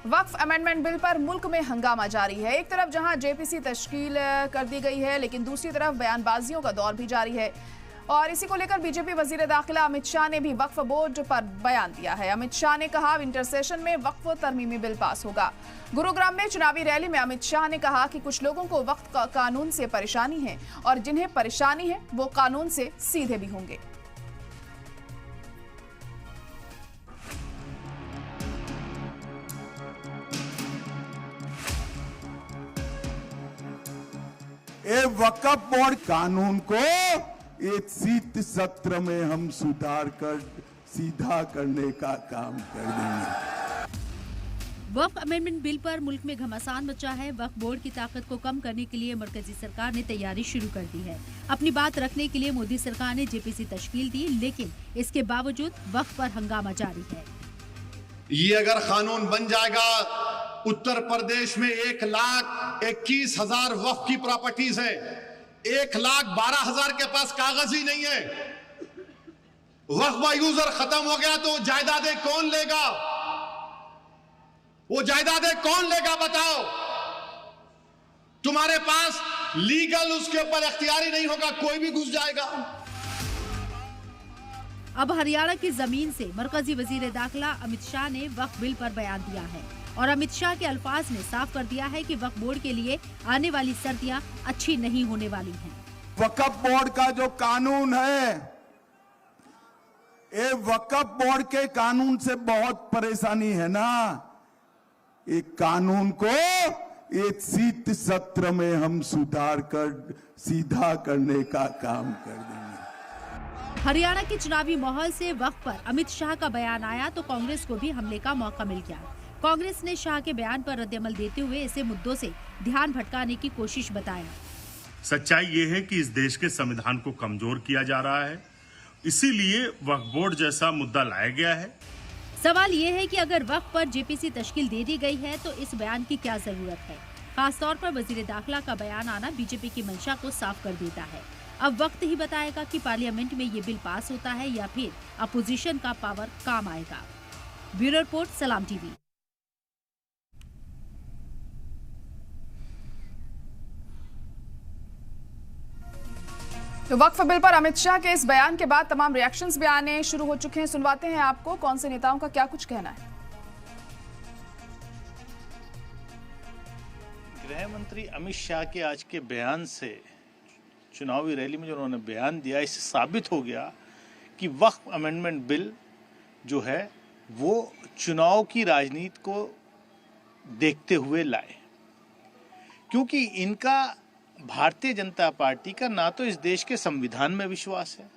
वक्फ amendment bill पर मुल्क में हंगामा जारी है। एक तरफ जहां जेपीसी तश्कील कर दी गई है, लेकिन दूसरी तरफ बयानबाजियों का दौर भी जारी है। और इसी को लेकर बीजेपी वजीर दाखिला अमित शाह ने भी वक्फ बोर्ड पर बयान दिया है। अमित शाह ने कहा, विंटर सेशन में वक्फ तरमीमी बिल पास होगा। गुरुग्राम में चुनावी रैली में अमित शाह ने कहा कि कुछ लोगों को वक्फ कानून से परेशानी है और जिन्हें परेशानी है वो कानून से सीधे भी होंगे। वक्फ बोर्ड कानून को एक शीत सत्र में हम सुधार कर सीधा करने का काम कर देंगे। वक्फ अमेंडमेंट बिल पर मुल्क में घमासान मचा है। वक्फ बोर्ड की ताकत को कम करने के लिए मरकजी सरकार ने तैयारी शुरू कर दी है। अपनी बात रखने के लिए मोदी सरकार ने जेपीसी तश्कील दी, लेकिन इसके बावजूद वक्फ पर हंगामा जारी है। ये अगर कानून बन जाएगा, उत्तर प्रदेश में 1,21,000 वक्फ की प्रॉपर्टीज है, 1,12,000 के पास कागज ही नहीं है। वक्फ यूजर खत्म हो गया तो जायदादें कौन लेगा? वो जायदादें कौन लेगा बताओ? तुम्हारे पास लीगल उसके ऊपर इख्तियारी नहीं होगा, कोई भी घुस जाएगा। अब हरियाणा की जमीन से मरकजी वजीर दाखिला अमित शाह ने वक्फ बिल पर बयान दिया है और अमित शाह के अल्फाज ने साफ कर दिया है कि वक्फ बोर्ड के लिए आने वाली सर्दियां अच्छी नहीं होने वाली हैं। वक्फ बोर्ड का जो कानून है, ये वक्फ बोर्ड के कानून से बहुत परेशानी है ना। एक कानून को एक शीत सत्र में हम सुधार कर सीधा करने का काम कर देंगे। हरियाणा के चुनावी माहौल से वक्फ पर अमित शाह का बयान आया तो कांग्रेस को भी हमले का मौका मिल गया। कांग्रेस ने शाह के बयान पर रद्दअमल देते हुए इसे मुद्दों से ध्यान भटकाने की कोशिश बताया। सच्चाई ये है कि इस देश के संविधान को कमजोर किया जा रहा है, इसीलिए वक्फ बोर्ड जैसा मुद्दा लाया गया है। सवाल ये है कि अगर वक्फ पर जेपीसी तश्कील दे दी गई है तो इस बयान की क्या जरूरत है। खासतौर पर वजीर दाखिला का बयान आना बीजेपी की मंशा को साफ कर देता है। अब वक्त ही बताएगा कि पार्लियामेंट में ये बिल पास होता है या फिर अपोजिशन का पावर काम आएगा। ब्यूरो रिपोर्ट, सलाम टीवी। तो वक्फ बिल पर अमित शाह के इस बयान के बाद तमाम रिएक्शंस भी आने शुरू हो चुके हैं। सुनवाते हैं आपको कौन से नेताओं का क्या कुछ कहना है। गृह मंत्री अमित शाह के आज के बयान से, चुनावी रैली में जो उन्होंने बयान दिया, इससे साबित हो गया कि वक्फ अमेंडमेंट बिल जो है वो चुनाव की राजनीति को देखते हुए लाए, क्योंकि इनका भारतीय जनता पार्टी का ना तो इस देश के संविधान में विश्वास है,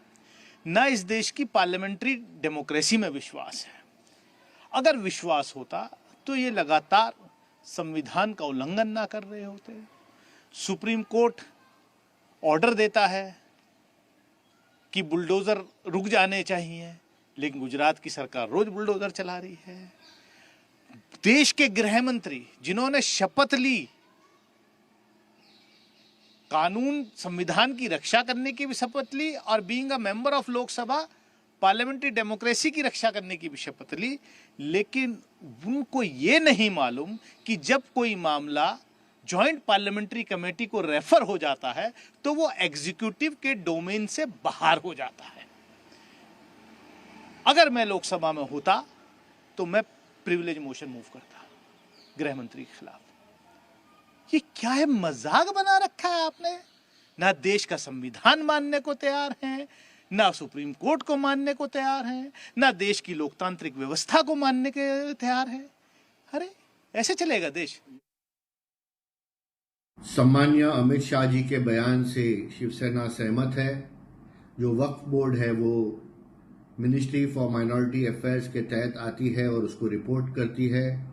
ना इस देश की पार्लियामेंट्री डेमोक्रेसी में विश्वास है। अगर विश्वास होता तो ये लगातार संविधान का उल्लंघन ना कर रहे होते। सुप्रीम कोर्ट ऑर्डर देता है कि बुलडोजर रुक जाने चाहिए, लेकिन गुजरात की सरकार रोज बुलडोजर चला रही है। देश के गृह मंत्री जिन्होंने शपथ ली कानून संविधान की रक्षा करने की भी शपथ ली और being a member of Lok Sabha parliamentary democracy की रक्षा करने की भी शपथ ली, लेकिन उनको ये नहीं मालूम कि जब कोई मामला जॉइंट पार्लियामेंट्री कमेटी को रेफर हो जाता है तो वो एग्जीक्यूटिव के डोमेन से बाहर हो जाता है। अगर मैं लोकसभा में होता तो मैं प्रिविलेज मोशन मूव करता गृह मंत्री के खिलाफ। ये क्या है, मजाक बना रखा है आपने। ना देश का संविधान मानने को तैयार हैं, ना सुप्रीम कोर्ट को मानने को तैयार हैं, ना देश की लोकतांत्रिक व्यवस्था को मानने के तैयार हैं। अरे ऐसे चलेगा देश? सम्मान्य अमित शाह जी के बयान से शिवसेना सहमत है। जो वक्फ बोर्ड है वो मिनिस्ट्री फॉर माइनॉरिटी अफेयर्स के तहत आती है और उसको रिपोर्ट करती है,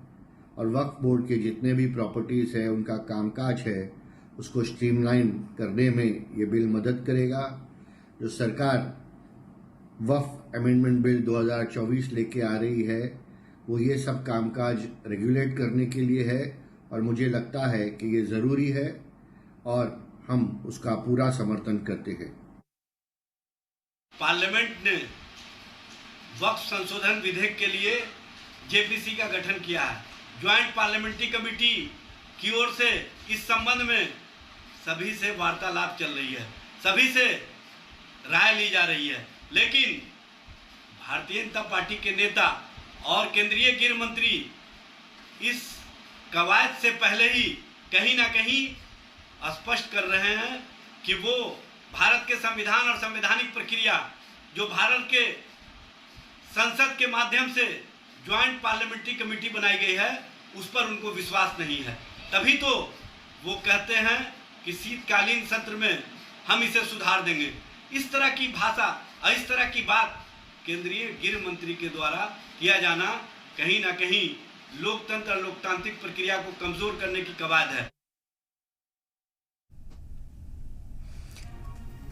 और वक्फ बोर्ड के जितने भी प्रॉपर्टीज है उनका कामकाज है उसको स्ट्रीमलाइन करने में ये बिल मदद करेगा। जो सरकार वक्फ अमेंडमेंट बिल 2024 लेके आ रही है वो ये सब कामकाज रेगुलेट करने के लिए है, और मुझे लगता है कि ये जरूरी है और हम उसका पूरा समर्थन करते हैं। पार्लियामेंट ने वक्फ संशोधन विधेयक के लिए जेपीसी का गठन किया है। ज्वाइंट पार्लियामेंट्री कमेटी की ओर से इस संबंध में सभी से वार्तालाप चल रही है, सभी से राय ली जा रही है, लेकिन भारतीय जनता पार्टी के नेता और केंद्रीय गृह मंत्री इस कवायद से पहले ही कहीं ना कहीं स्पष्ट कर रहे हैं कि वो भारत के संविधान और संवैधानिक प्रक्रिया जो भारत के संसद के माध्यम से ज्वाइंट पार्लियामेंट्री कमेटी बनाई गई है उस पर उनको विश्वास नहीं है। तभी तो वो कहते हैं कि शीतकालीन सत्र में हम इसे सुधार देंगे। इस तरह की भाषा और इस तरह की बात केंद्रीय गृह मंत्री के द्वारा किया जाना कहीं ना कहीं लोकतंत्र और लोकतांत्रिक प्रक्रिया को कमजोर करने की कवायद है।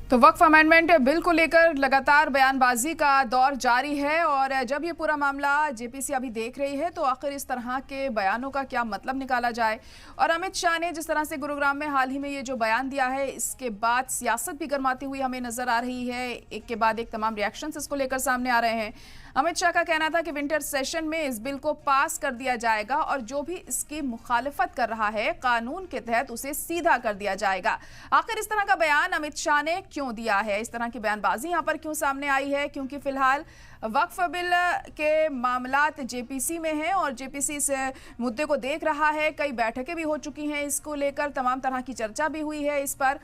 तो वक्फ अमेंडमेंट बिल को लेकर लगातार बयानबाजी का दौर जारी है और जब ये पूरा मामला जेपीसी अभी देख रही है तो आखिर इस तरह के बयानों का क्या मतलब निकाला जाए। और अमित शाह ने जिस तरह से गुरुग्राम में हाल ही में ये जो बयान दिया है इसके बाद सियासत भी गर्माती हुई हमें नजर आ रही है। एक के बाद एक तमाम रिएक्शंस इसको लेकर सामने आ रहे हैं। अमित शाह का कहना था कि विंटर सेशन में इस बिल को पास कर दिया जाएगा और जो भी इसकी मुखालिफत कर रहा है कानून के तहत उसे सीधा कर दिया जाएगा। आखिर इस तरह का बयान अमित शाह ने क्यों दिया है, इस तरह की बयानबाजी यहां पर क्यों सामने आई है? क्योंकि फिलहाल वक्फ बिल के मामलात जेपीसी में हैं और जेपीसी इस मुद्दे को देख रहा है। कई बैठकें भी हो चुकी हैं इसको लेकर, तमाम तरह की चर्चा भी हुई है इस पर।